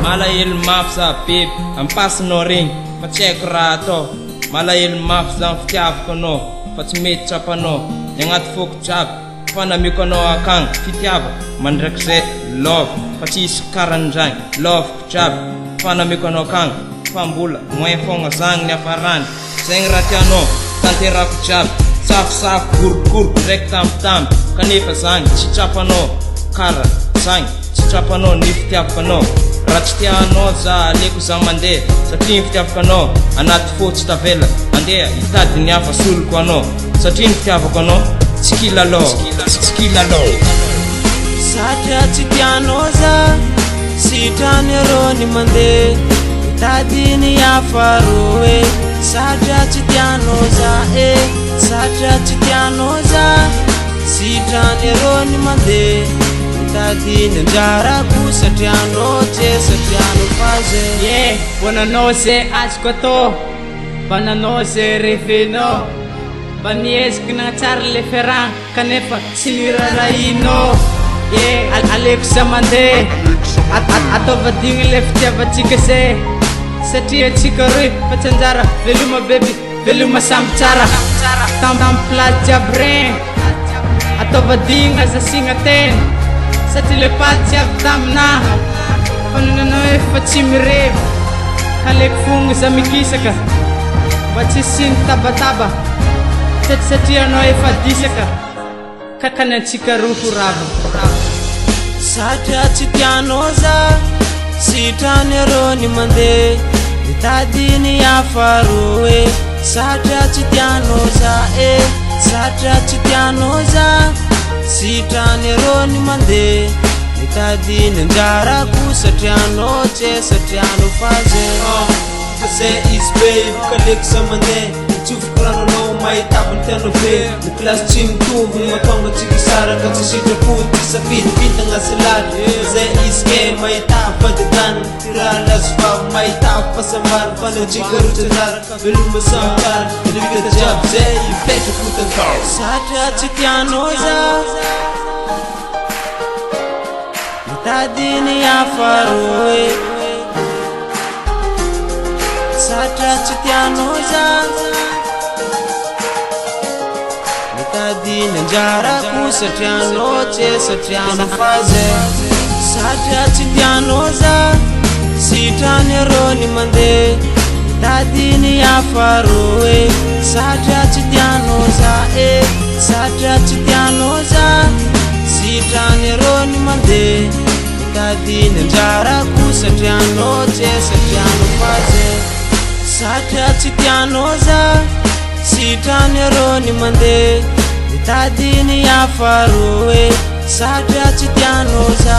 malahelo mafy za biby ampasinao regny fa tsy haiko raha atao malahelo mafy za ny fitiavako anao fa tsy mety trapanao ny agnaty foko jiaby fanamiko anao akagny fitiava mandrakizay love fa tsy isy karan'izany loveko jiaby fanamiko anao akagny fa mbola moyen fogna zagny ny hafarany zegny raha tianao tanterako jiaby safosafo gorogorogo ndraiky tambitamby kanefa zagny tsy trapanao kara zagny tsy trapanao ny fitiavako anao raha tsy tianao za aleko za mandeha satria ny fitiavako anao anaty fo tsy tavela andeha hitady ny hafa soloko anao satria ny fitiavako anao tsy kilalao satria tsy tianao za sitrany arô ny mandeha hitady ny hafa rô satria tsy tianao za satria tsy tianao za sitrany arô ny mandeha hitady ny anjarako satrianao tsy satrianao faze bonanao zay azoko atao bananao zay revenao mba nieziko nagnatsara le ferragna kanefa tsy nirarahinao aleko za mandeha ataovadigny le fitiavatsika zay satria atsika roy fa tsy anjara veloma beby veloma samby tsara tamby place jiaby regny ataovadigny azasigna tena satria le paty jiaby tamina fanonanao efa tsy mirevy kaleko fogno za mikisaka mba tsy siny tabataba satria anao efa disaka kakany antsika roho rava satria tsy tianao za sitrany arô ny mandeha hitady ny hafa rô satria tsy tianao za satria tsy tianao za sitrany arô ny mandeha hitady ny anjarako satrianao tsy satrianao faze Zay izy babe kaleko za mandeha tsofoko ranonao mahitako ny tianao be ny plasy tsy mitovy ny matonga tsika saraka tsy sitrapody safidipitagna silady zay izy ke mahitako faditana raha lazo vavy mahitako fahasambarana fanao tsika rotsararaka veloma samtara levita jiaby zay ipetrako tantao satria tsy tianao za hitady ny hafa rô satria tsy tianao za hitady ny anjarako satrianao tsy satrianao faze satria tsy tianao za sitrany arô ny mandeha hitady ny hafa rô satria tsy tianao za satria tsy tianao za sitrany arô ny mandeha hitady ny anjarako satrianao tsy satrianao faze satria tsy tianao za sitrany arô ny mandeha hitady ny hafa rô satria tsy tianao za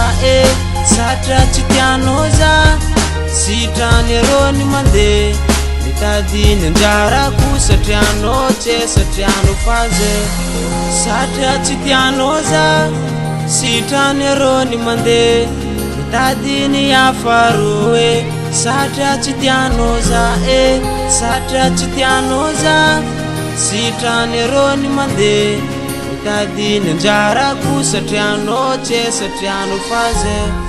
satria tsy tianao za sitrany arô ny mandeha hitady ny anjarako satrianao tsy satrianao faze satria tsy tianao za sitrany arô ny mandeha hitady ny hafa rô satria tsy tianao za satria tsy tianao za sitrany arô ny mandeha hitady ny anjarako satrianao tsy satrianao faze